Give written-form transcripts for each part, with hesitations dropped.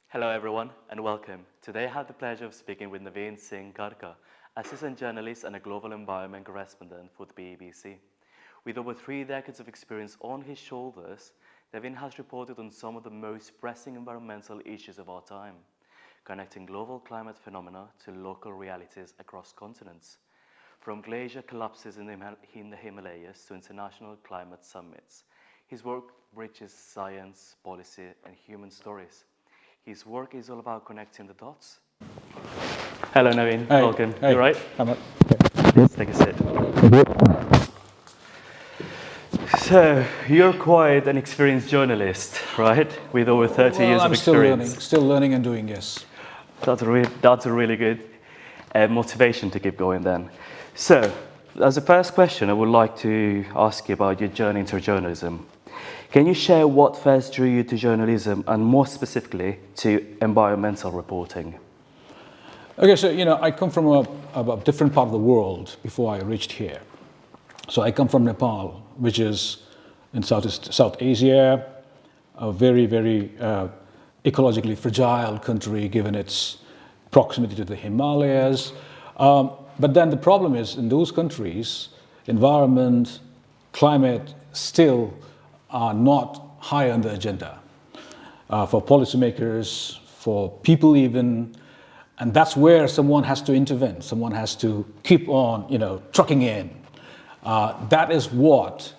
Hello everyone and welcome. Today I have the pleasure of speaking with Naveen Singh Khadka, assistant journalist and a global environment correspondent for the BBC. With over 3 decades of experience on his shoulders, Naveen has reported on some of the most pressing environmental issues of our time, connecting global climate phenomena to local realities across continents. From glacier collapses in the Himalayas to international climate summits, his work bridges science, policy, and human stories. His work is all about connecting the dots. Hello, Naveen. Hey, Welcome. hey. You right? I'm a- Let's take a sit. So, you're quite an experienced journalist, right? With over 30 years of I'm experience. still learning and doing, yes. That's a really good motivation to keep going then. So, as a first question, I would like to ask you about your journey into journalism. Can you share what first drew you to journalism and more specifically to environmental reporting? Okay, so, I come from a different part of the world before I reached here. So I come from Nepal, which is in South Asia, a very, very ecologically fragile country given its proximity to the Himalayas. But then the problem is in those countries, environment, climate still are not high on the agenda for policymakers, for people even, and that's where someone has to intervene. Someone has to keep on, trucking in. That is what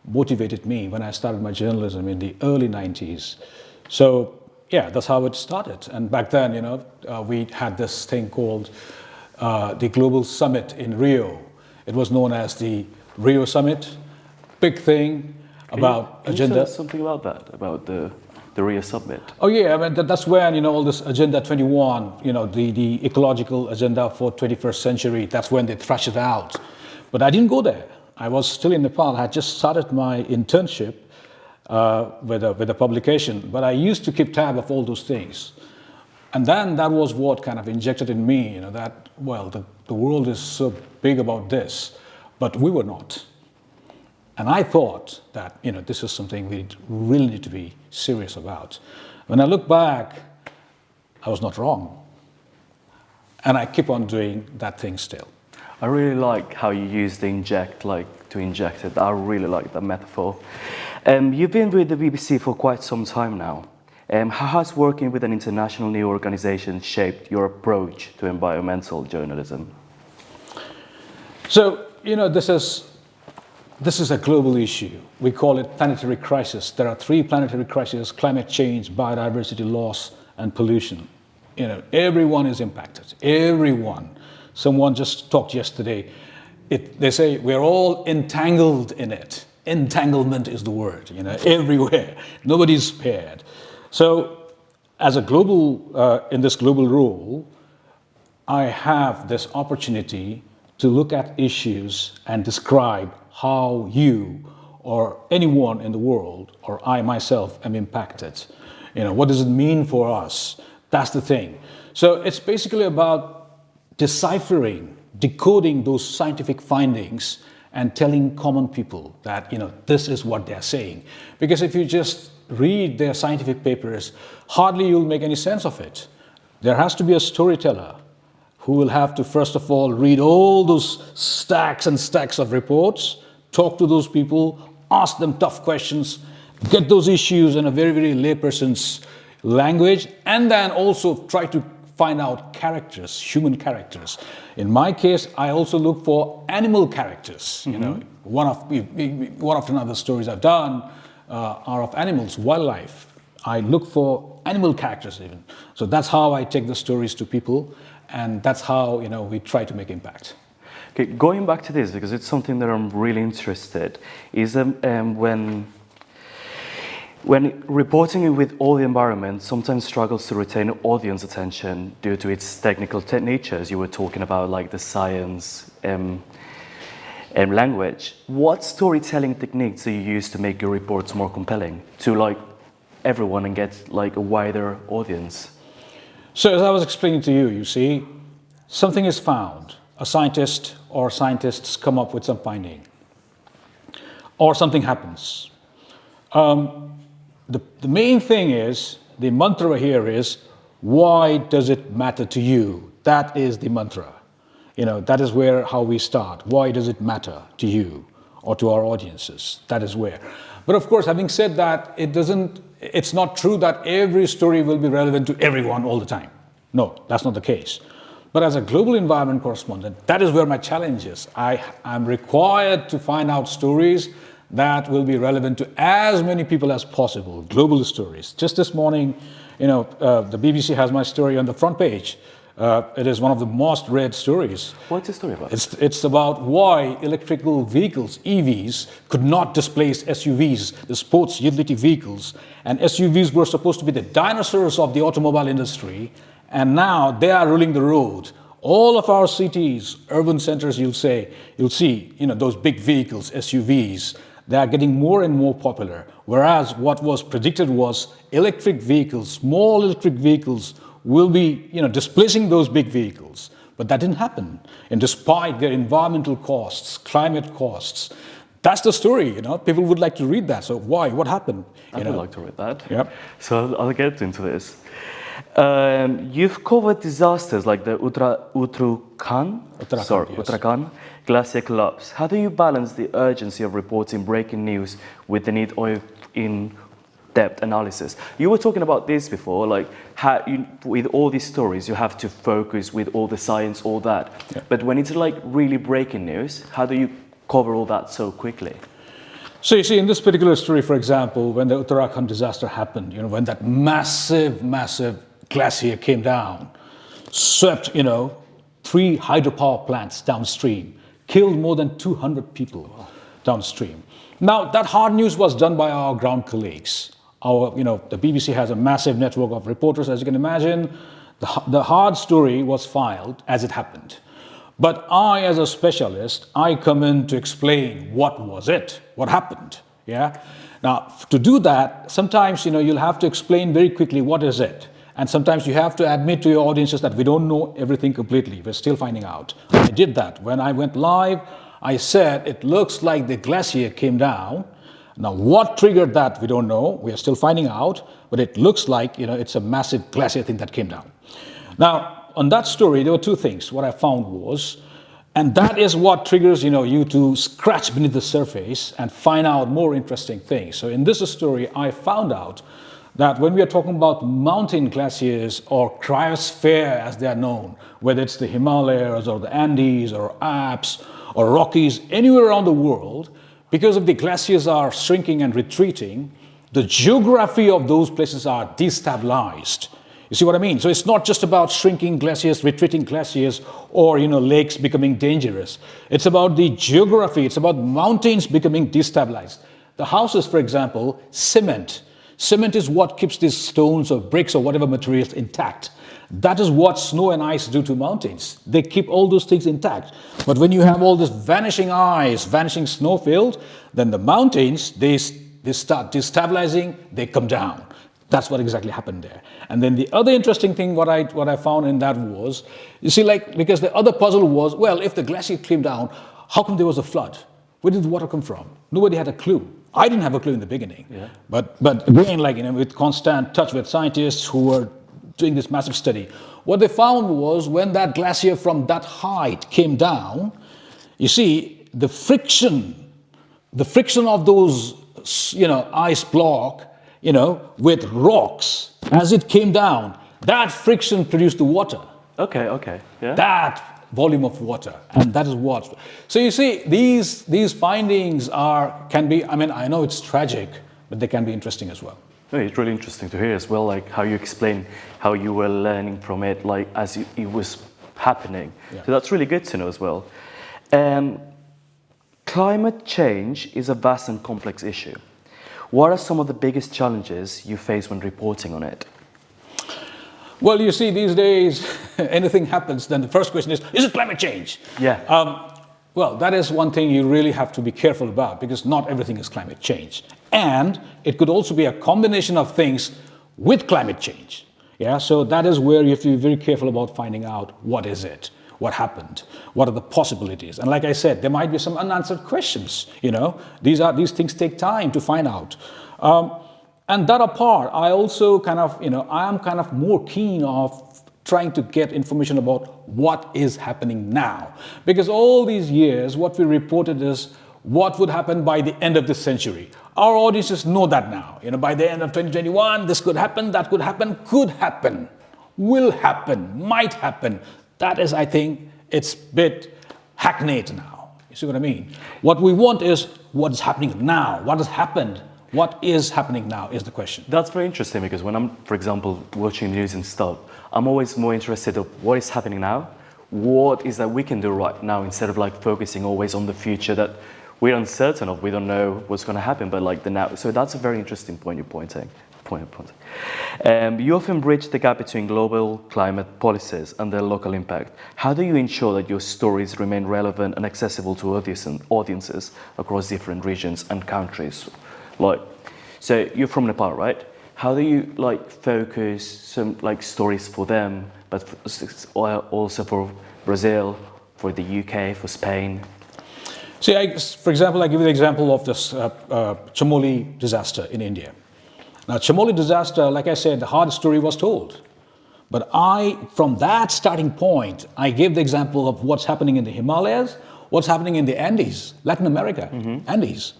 motivated me when I started my journalism in the early 90s. So yeah, that's how it started. And back then, we had this thing called the Global Summit in Rio. It was known as the Rio Summit, big thing about Can agenda. you tell us something about that, about the Rio Summit? Oh yeah, I mean that's when all this Agenda 21, the ecological agenda for 21st century. That's when they thrash it out. But I didn't go there. I was still in Nepal. I had just started my internship with a publication. But I used to keep tab of all those things, and then that was what kind of injected in me, that the world is so big about this, but we were not. And I thought that, this is something we really need to be serious about. When I look back, I was not wrong. And I keep on doing that thing still. I really like how you use the inject, to inject it. I really like that metaphor. You've been with the BBC for quite some time now. How has working with an international news organization shaped your approach to environmental journalism? So, this is a global issue. We call it planetary crisis. There are 3 planetary crises: climate change, biodiversity loss, and pollution. Everyone is impacted. Everyone. Someone just talked yesterday. They say we're all entangled in it. Entanglement is the word, everywhere. Nobody's spared. So as a global, in this global role, I have this opportunity to look at issues and describe how you or anyone in the world or I myself am impacted. What does it mean for us? That's the thing. So it's basically about deciphering, decoding those scientific findings and telling common people that, this is what they're saying. Because if you just read their scientific papers, hardly you'll make any sense of it. There has to be a storyteller who will have to, first of all, read all those stacks and stacks of reports, talk to those people, ask them tough questions, get those issues in a very, very layperson's language, and then also try to find out characters, human characters. In my case, I also look for animal characters. One of another stories I've done are of animals, wildlife. I look for animal characters even. So that's how I take the stories to people, and that's how we try to make impact. Okay, going back to this, because it's something that I'm really interested, is when reporting with all the environment sometimes struggles to retain audience attention due to its technical nature, as you were talking about, like the science and language. What storytelling techniques do you use to make your reports more compelling to everyone and get a wider audience? So as I was explaining to you, you see, something is found. A scientist or scientists come up with some finding, or something happens. The main thing is the mantra here is, why does it matter to you? That is the mantra. That is how we start. Why does it matter to you or to our audiences? That is where. But of course, having said that, it's not true that every story will be relevant to everyone all the time. No, that's not the case. But as a global environment correspondent, that is where my challenge is. I'm required to find out stories that will be relevant to as many people as possible, global stories. Just this morning, the BBC has my story on the front page. It is one of the most read stories. What's the story about? It's about why electrical vehicles, EVs, could not displace SUVs, the sports utility vehicles. And SUVs were supposed to be the dinosaurs of the automobile industry. And now they are ruling the road. All of our cities, urban centers, you'll see, those big vehicles, SUVs, they are getting more and more popular. Whereas what was predicted was electric vehicles, small electric vehicles, will be displacing those big vehicles. But that didn't happen. And despite their environmental costs, climate costs, that's the story. People would like to read that. So why? What happened? I would like to read that. Yep. So I'll get into this. You've covered disasters like the Uttarakhand glacier collapse. How do you balance the urgency of reporting breaking news with the need of in-depth analysis? You were talking about this before, like how with all these stories, you have to focus with all the science, all that. Yeah. But when it's like really breaking news, how do you cover all that so quickly? So you see, in this particular story, for example, when the Uttarakhand disaster happened, when that massive glacier came down, swept, 3 hydropower plants downstream, killed more than 200 people downstream. Now, that hard news was done by our ground colleagues. The BBC has a massive network of reporters, as you can imagine. The hard story was filed as it happened. But I, as a specialist, I come in to explain what happened, yeah? Now, to do that, sometimes, you'll have to explain very quickly what is it. And sometimes you have to admit to your audiences that we don't know everything completely. We're still finding out. I did that. When I went live, I said, it looks like the glacier came down. Now, what triggered that, we don't know. We are still finding out. But it looks like, it's a massive glacier thing that came down. Now, on that story, there were 2 things. What I found was, and that is what triggers, you to scratch beneath the surface and find out more interesting things. So in this story, I found out that when we are talking about mountain glaciers or cryosphere as they are known, whether it's the Himalayas or the Andes or Alps or Rockies, anywhere around the world, because if the glaciers are shrinking and retreating, the geography of those places are destabilized. You see what I mean? So it's not just about shrinking glaciers, retreating glaciers, or lakes becoming dangerous. It's about the geography. It's about mountains becoming destabilized. The houses, for example, cement. Cement is what keeps these stones or bricks or whatever materials intact. That is what snow and ice do to mountains. They keep all those things intact. But when you have all this vanishing ice, vanishing snowfield, then the mountains, they start destabilizing, they come down. That's what exactly happened there. And then the other interesting thing, what I found in that was, you see, because the other puzzle was, well, if the glacier came down, how come there was a flood? Where did the water come from? Nobody had a clue. I didn't have a clue in the beginning. Yeah. But again, with constant touch with scientists who were doing this massive study, what they found was when that glacier from that height came down, you see, the friction of those, ice block, with rocks, as it came down, that friction produced the water. Okay, yeah. That volume of water, and that is what. So you see, these findings can be, I know it's tragic, but they can be interesting as well. No, it's really interesting to hear as well, like how you explain how you were learning from it, like as it was happening. Yeah. So that's really good to know as well. Climate change is a vast and complex issue. What are some of the biggest challenges you face when reporting on it? Well, you see, these days, anything happens, then the first question is it climate change? Yeah. Well, that is one thing you really have to be careful about, because not everything is climate change. And it could also be a combination of things with climate change. Yeah, so that is where you have to be very careful about finding out what is it, what happened, what are the possibilities. And like I said, there might be some unanswered questions, These things take time to find out. And that apart, I also kind of, I am kind of more keen of trying to get information about what is happening now. Because all these years, what we reported is what would happen by the end of this century. Our audiences know that now. By the end of 2021, this could happen, that could happen, will happen, might happen. That is, I think, it's a bit hackneyed now. You see what I mean? What we want is what is happening now. What has happened? What is happening now is the question. That's very interesting because when I'm, for example, watching news and stuff, I'm always more interested of what is happening now, what is that we can do right now instead of like focusing always on the future that we're uncertain of, we don't know what's going to happen, but like the now. So that's a very interesting point you're pointing. You often bridge the gap between global climate policies and their local impact. How do you ensure that your stories remain relevant and accessible to audiences across different regions and countries? So you're from Nepal, right? How do you focus some stories for them, but also for Brazil, for the UK, for Spain? See, for example, I give you the example of this Chamoli disaster in India. Now, Chamoli disaster, like I said, the hard story was told. But from that starting point, I gave the example of what's happening in the Himalayas, what's happening in the Andes, Latin America, Andes,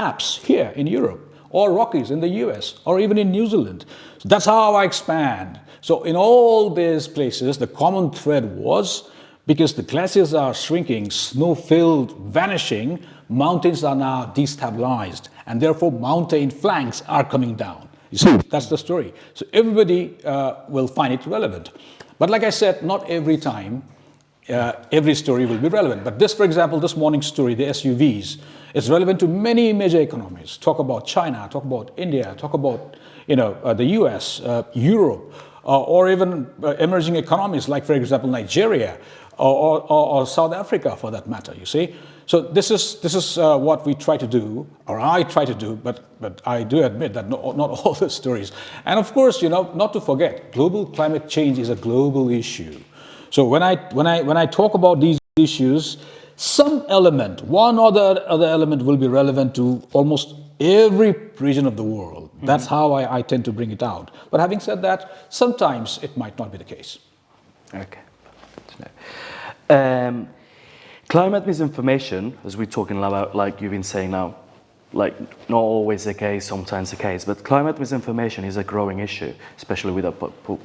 Alps here in Europe, or Rockies in the US, or even in New Zealand. So that's how I expand. So in all these places, the common thread was, because the glaciers are shrinking, snow-filled, vanishing, mountains are now destabilized, and therefore mountain flanks are coming down. You see, that's the story. So everybody will find it relevant. But like I said, not every time every story will be relevant. But this, for example, this morning's story, the SUVs, is relevant to many major economies. Talk about China, talk about India, talk about the US, Europe, or even emerging economies like, for example, Nigeria or South Africa, for that matter. You see, so this is what we try to do, or I try to do. But I do admit that not all the stories. And of course, not to forget, global climate change is a global issue. So when I talk about these issues, some element, one or the other element, will be relevant to almost every region of the world. That's how I tend to bring it out. But having said that, sometimes it might not be the case. Okay. Climate misinformation, as we're talking about, like you've been saying now, not always the case, sometimes the case, but climate misinformation is a growing issue, especially with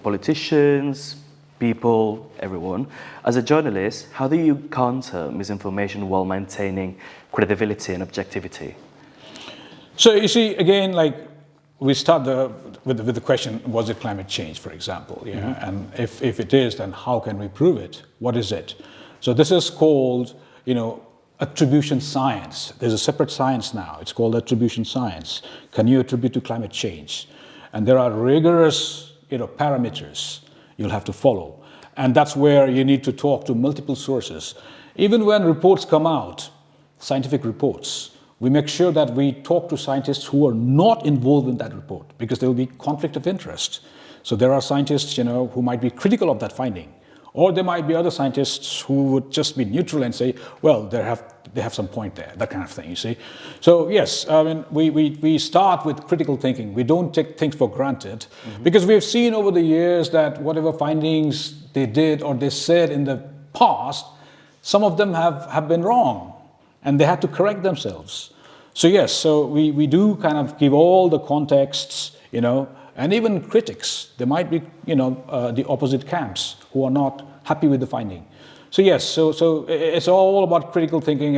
politicians, people, everyone. As a journalist, how do you counter misinformation while maintaining credibility and objectivity? So you see, again, we start with the question, was it climate change, for example? And if it is, then how can we prove it? What is it? So this is called, attribution science. There's a separate science now. It's called attribution science. Can you attribute to climate change? And there are rigorous, parameters you'll have to follow. And that's where you need to talk to multiple sources. Even when reports come out, scientific reports, we make sure that we talk to scientists who are not involved in that report, because there will be conflict of interest. So there are scientists, who might be critical of that finding, or there might be other scientists who would just be neutral and say, well, they have some point there, that kind of thing, you see. So yes, I mean, we start with critical thinking. We don't take things for granted, because we've seen over the years that whatever findings they did or they said in the past, some of them have been wrong, and they had to correct themselves. So yes, so we do kind of give all the contexts, and even critics. There might be, the opposite camps who are not happy with the finding. So yes, so it's all about critical thinking,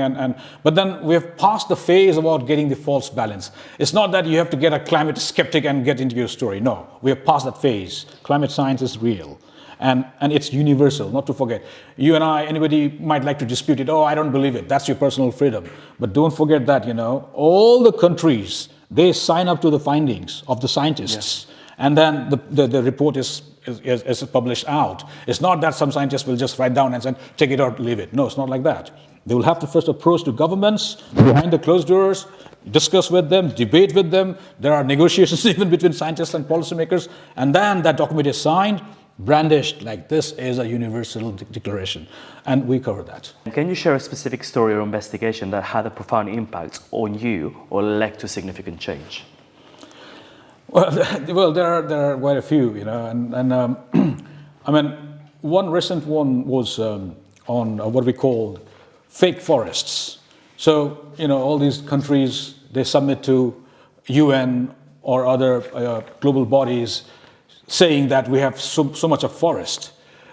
but then we have passed the phase about getting the false balance. It's not that you have to get a climate skeptic and get into your story. No, we have passed that phase. Climate science is real. And it's universal, not to forget. You and I, anybody might like to dispute it. Oh, I don't believe it. That's your personal freedom. But don't forget that, all the countries, they sign up to the findings of the scientists. Yeah. And then the report is published out. It's not that some scientists will just write down and say, take it or leave it. No, it's not like that. They will have to first approach to governments behind the closed doors, discuss with them, debate with them. There are negotiations even between scientists and policymakers. And then that document is signed, brandished like this is a universal declaration, and we cover that. Can you share a specific story or investigation that had a profound impact on you or led to significant change? Well, well, there are quite a few, I mean, one recent one was on what we call fake forests. So, all these countries, they submit to UN or other global bodies saying that we have so much of forest.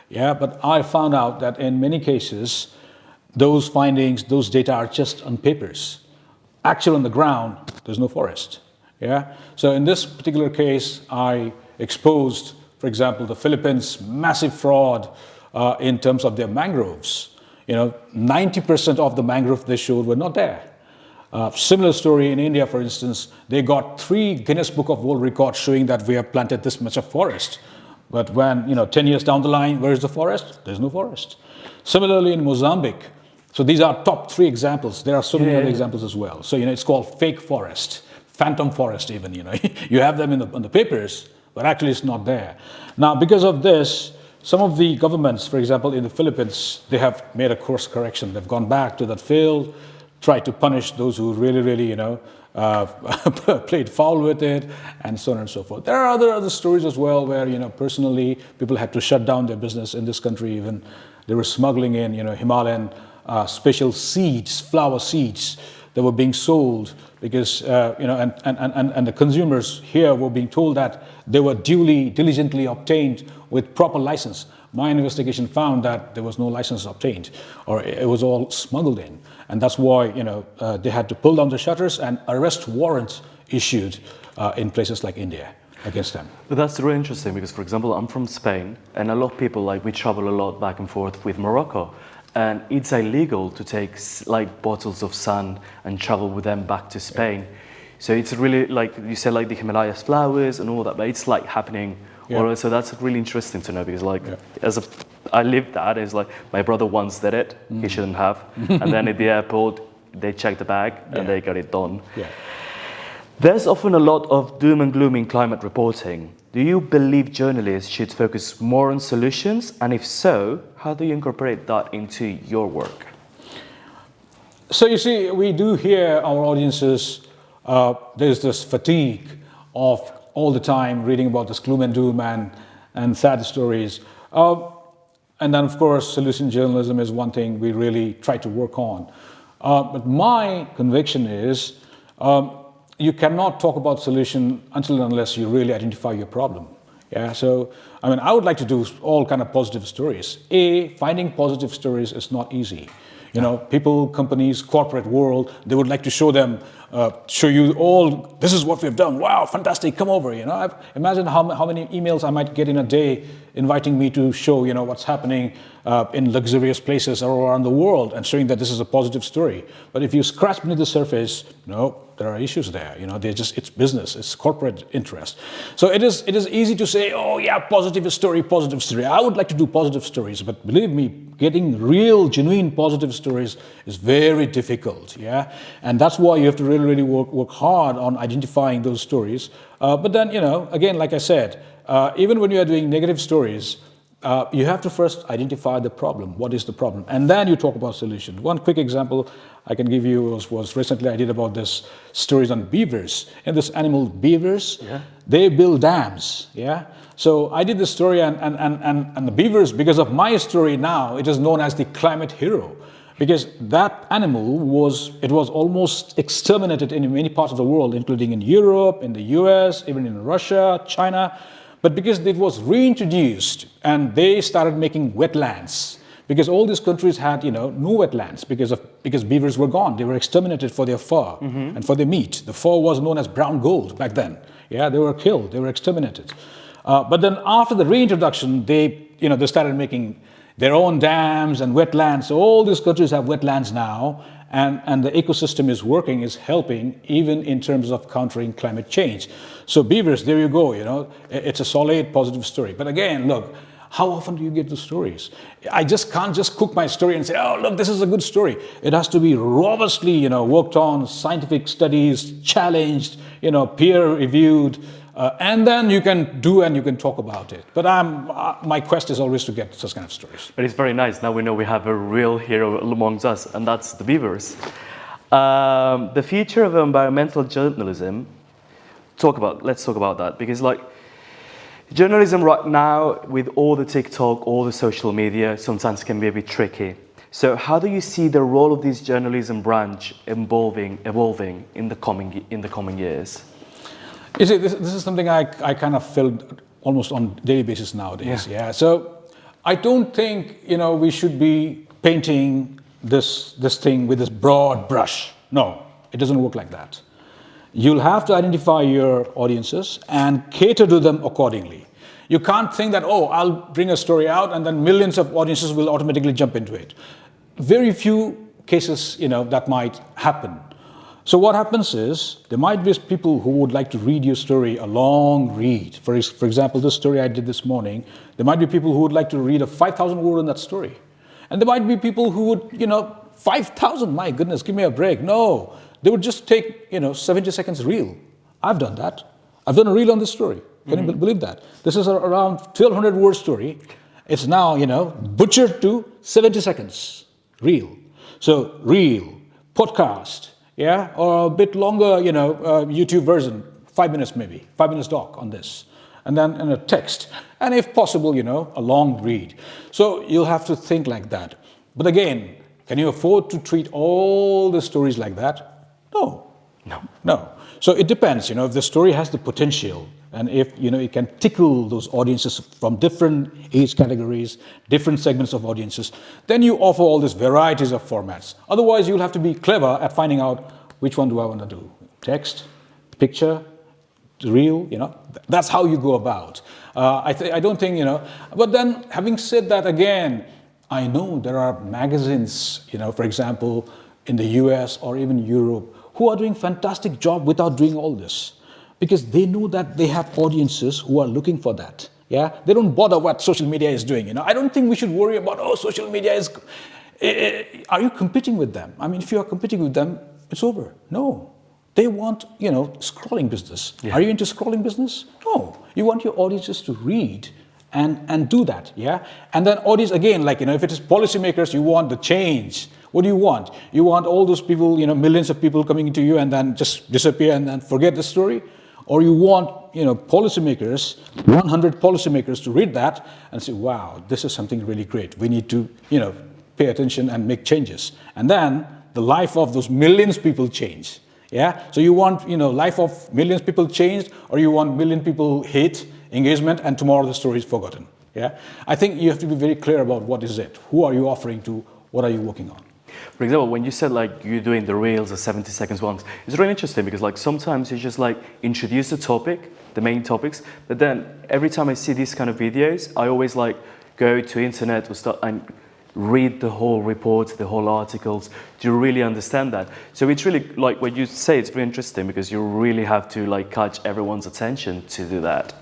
Yeah, but I found out that in many cases, those findings, those data are just on papers. Actually, on the ground, there's no forest. Yeah. So in this particular case, I exposed, for example, the Philippines' massive fraud in terms of their mangroves. 90% of the mangrove they showed were not there. Similar story in India, for instance, they got 3 Guinness Book of World Records showing that we have planted this much of forest. But when, 10 years down the line, where is the forest? There's no forest. Similarly in Mozambique. So these are top 3 examples. There are so many other examples as well. So, it's called fake forest, phantom forest even, You have them on the papers, but actually it's not there. Now, because of this, some of the governments, for example, in the Philippines, they have made a course correction. They've gone back to that field, tried to punish those who really, played foul with it, and so on and so forth. There are other stories as well where, personally, people had to shut down their business in this country even. They were smuggling in, Himalayan special seeds, flower seeds that were being sold because, and the consumers here were being told that they were diligently obtained with proper license. My investigation found that there was no license obtained, or it was all smuggled in. And that's why, they had to pull down the shutters and arrest warrants issued in places like India against them. But that's really interesting because, for example, I'm from Spain, and a lot of people, we travel a lot back and forth with Morocco. And it's illegal to take bottles of sand and travel with them back to Spain. Yeah. So it's really, like you said, the Himalayas flowers and all that, but it's happening. Yeah. So that's really interesting to know because I lived that. It's my brother once did it. He shouldn't have. And then at the airport, they checked the bag and they got it done. Yeah. There's often a lot of doom and gloom in climate reporting. Do you believe journalists should focus more on solutions? And if so, how do you incorporate that into your work? So you see, we do hear our audiences, there's this fatigue of all the time reading about this gloom and doom and sad stories. And then, of course, solution journalism is one thing we really try to work on. But my conviction is you cannot talk about solution until and unless you really identify your problem. Yeah, so I would like to do all kind of positive stories. Finding positive stories is not easy. People, companies, corporate world, they would like to show you all, this is what we've done. Wow, fantastic, come over. Imagine how many emails I might get in a day inviting me to show, what's happening in luxurious places all around the world and showing that this is a positive story. But if you scratch beneath the surface, no, there are issues there. It's business, it's corporate interest. So it is easy to say, oh yeah, positive story. I would like to do positive stories, but believe me, getting real, genuine positive stories is very difficult. Yeah, and that's why you have to really work hard on identifying those stories. But then, again, like I said, even when you are doing negative stories, you have to first identify the problem. What is the problem? And then you talk about solutions. One quick example I can give you was recently I did about this stories on beavers. And this animal beavers, they build dams. Yeah. So I did this story and the beavers, because of my story now, it is known as the climate hero. Because that animal was almost exterminated in many parts of the world, including in Europe, in the US, even in Russia, China. But because it was reintroduced and they started making wetlands, because all these countries had, no wetlands because beavers were gone. They were exterminated for their fur and for their meat. The fur was known as brown gold back then. Yeah, they were killed. They were exterminated. But then after the reintroduction, they started making their own dams and wetlands. So all these countries have wetlands now, and the ecosystem is working, is helping, even in terms of countering climate change. So beavers, there you go, it's a solid, positive story. But again, look, how often do you get the stories? I can't just cook my story and say, oh, look, this is a good story. It has to be robustly, worked on, scientific studies, challenged, peer-reviewed, and then you can talk about it. But my quest is always to get such kind of stories. But it's very nice. Now we know we have a real hero amongst us, and that's the beavers. The future of environmental journalism. let's talk about that, because like journalism right now with all the TikTok, all the social media, sometimes can be a bit tricky. So how do you see the role of this journalism branch evolving in the coming years? You see, this is something I kind of feel almost on a daily basis nowadays. Yeah. So I don't think we should be painting this thing with this broad brush. No, it doesn't work like that. You'll have to identify your audiences and cater to them accordingly. You can't think that, oh, I'll bring a story out and then millions of audiences will automatically jump into it. Very few cases, that might happen. So what happens is, there might be people who would like to read your story, a long read. For example, this story I did this morning, there might be people who would like to read a 5,000 word in that story. And there might be people who would, 5,000, my goodness, give me a break. No, they would just take, 70 seconds reel. I've done that. I've done a reel on this story. Can you believe that? This is around 1,200 word story. It's now, butchered to 70 seconds reel. So reel, podcast, yeah, or a bit longer, YouTube version, 5 minutes maybe, 5 minutes doc on this. And then in a text, and if possible, a long read. So you'll have to think like that. But again, can you afford to treat all the stories like that? No. So it depends, if the story has the potential and if, it can tickle those audiences from different age categories, different segments of audiences, then you offer all these varieties of formats. Otherwise, you'll have to be clever at finding out which one do I want to do. Text, picture, reel, that's how you go about. I don't think, but then having said that again, I know there are magazines, for example, in the US or even Europe, who are doing fantastic job without doing all this. Because they know that they have audiences who are looking for that. Yeah, they don't bother what social media is doing. I don't think we should worry about, social media is. Are you competing with them? I mean, if you are competing with them, it's over. No, they want scrolling business. Yeah. Are you into scrolling business? No, you want your audiences to read and do that. Yeah, and then audience again, if it is policymakers, you want the change. What do you want? You want all those people, millions of people coming into you and then just disappear and then forget the story? Or you want, policymakers, 100 policymakers to read that and say, wow, this is something really great. We need to, pay attention and make changes. And then the life of those millions of people change. Yeah. So you want, life of millions of people changed, or you want million people hate engagement and tomorrow the story is forgotten. Yeah. I think you have to be very clear about what is it. Who are you offering to? What are you working on? For example, when you said you're doing the reels, the 70 seconds ones, it's really interesting because sometimes you just introduce the topic, the main topics, but then every time I see these kind of videos, I always go to internet or start and read the whole report, the whole articles to really understand that. So it's really what you say, it's very interesting because you really have to catch everyone's attention to do that.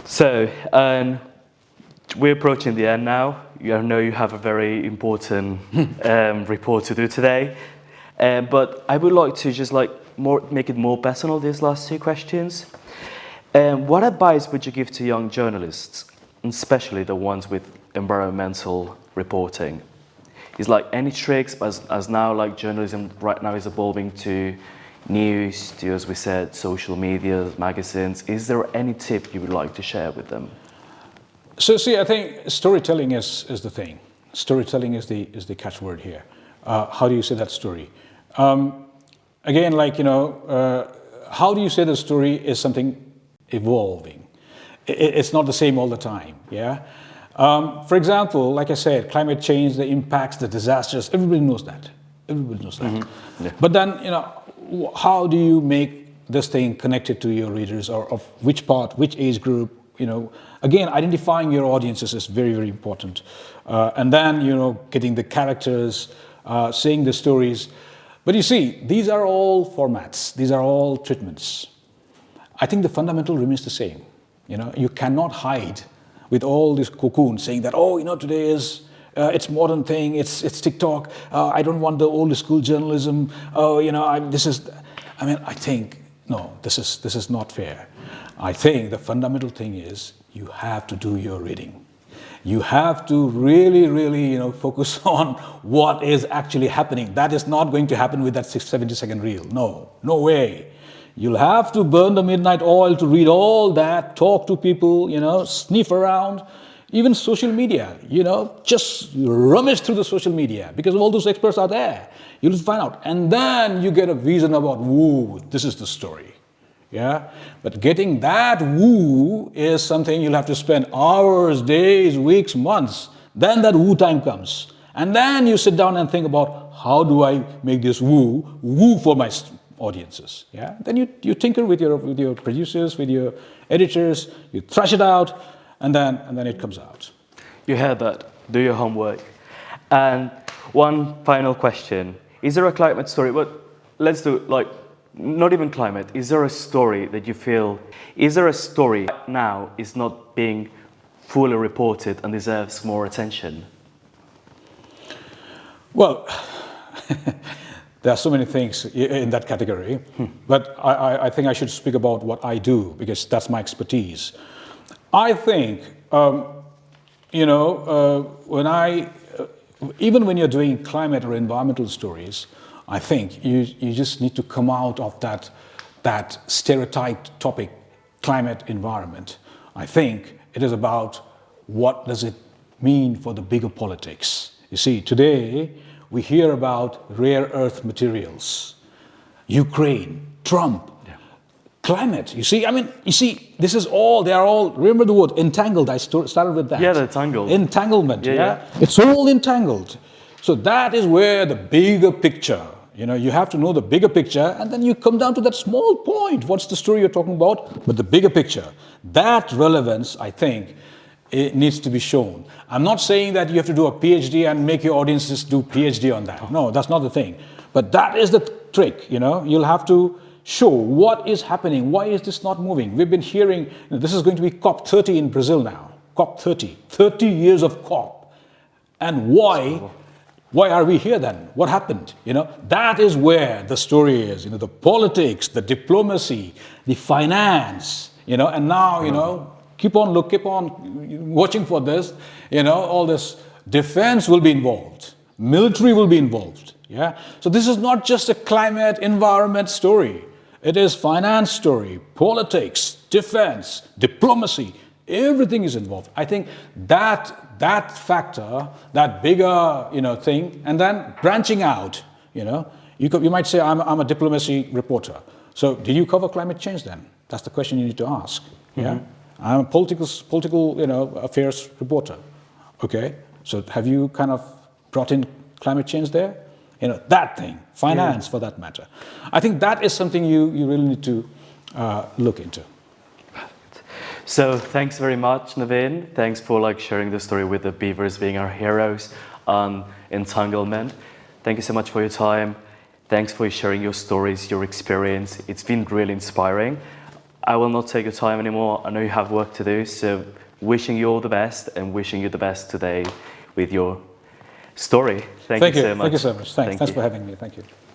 So we're approaching the end now. I know you have a very important report to do today, but I would like to just make it more personal. These last two questions. What advice would you give to young journalists, especially the ones with environmental reporting? Is any tricks as now journalism right now is evolving to news, to, as we said, social media, magazines? Is there any tip you would like to share with them? So see, I think storytelling is the thing. Storytelling is the catchword here. How do you say that story? Again, how do you say the story is something evolving? It's not the same all the time. Yeah. For example, like I said, climate change, the impacts, the disasters. Everybody knows that. Everybody knows that. Mm-hmm. Yeah. But then, how do you make this thing connected to your readers, or of which part, which age group? Again, identifying your audiences is very, very important. And then, getting the characters, saying the stories. But you see, these are all formats. These are all treatments. I think the fundamental remains the same. You cannot hide with all this cocoon saying that, today is, it's modern thing, it's TikTok. I don't want the old school journalism. I think, no, this is not fair. I think the fundamental thing is you have to do your reading. You have to really, really, focus on what is actually happening. That is not going to happen with that 70-second reel. No way. You'll have to burn the midnight oil to read all that, talk to people, sniff around. Even social media, just rummage through the social media because all those experts are there. You'll find out. And then you get a vision about, woo, this is the story. Yeah? But getting that woo is something you'll have to spend hours, days, weeks, months. Then that woo time comes. And then you sit down and think about, how do I make this woo for my audiences? Yeah? Then you tinker with your producers, with your editors, you thrash it out, and then it comes out. You heard that. Do your homework. And one final question. Is there a climate story? But let's do not even climate. Is there a story that you feel, is there a story now is not being fully reported and deserves more attention? Well, there are so many things in that category, but I think I should speak about what I do because that's my expertise. I think, even when you're doing climate or environmental stories, I think you just need to come out of that stereotyped topic, climate, environment. I think it is about what does it mean for the bigger politics. You see, today we hear about rare earth materials, Ukraine, Trump, climate. You see, this is all, they are all, remember the word entangled, I started with that. Yeah, the tangled. Entanglement, yeah? It's all entangled. So that is where the bigger picture, you have to know the bigger picture and then you come down to that small point. What's the story you're talking about? But the bigger picture, that relevance, I think, it needs to be shown. I'm not saying that you have to do a PhD and make your audiences do PhD on that. No, that's not the thing. But that is the trick, You'll have to show what is happening. Why is this not moving? We've been hearing, this is going to be COP30 in Brazil now. COP30, 30 years of COP. And why are we here then? What happened? That is where the story is. The politics, the diplomacy, the finance, and now, keep on watching for this, all this defense will be involved. Military will be involved. Yeah. So this is not just a climate environment story. It is finance story, politics, defense, diplomacy. Everything is involved. I think that factor, that bigger thing, and then branching out. You might say I'm a diplomacy reporter. So did you cover climate change then? That's the question you need to ask. Yeah. I'm a political affairs reporter. Okay. So have you kind of brought in climate change there? That thing, finance for that matter. I think that is something you really need to look into. So thanks very much, Naveen. Thanks for sharing the story with the beavers being our heroes on entanglement. Thank you so much for your time. Thanks for sharing your stories, your experience. It's been really inspiring. I will not take your time anymore. I know you have work to do, so wishing you all the best and wishing you the best today with your story. Thank you so much. Thank you so much. Thanks for having me. Thank you.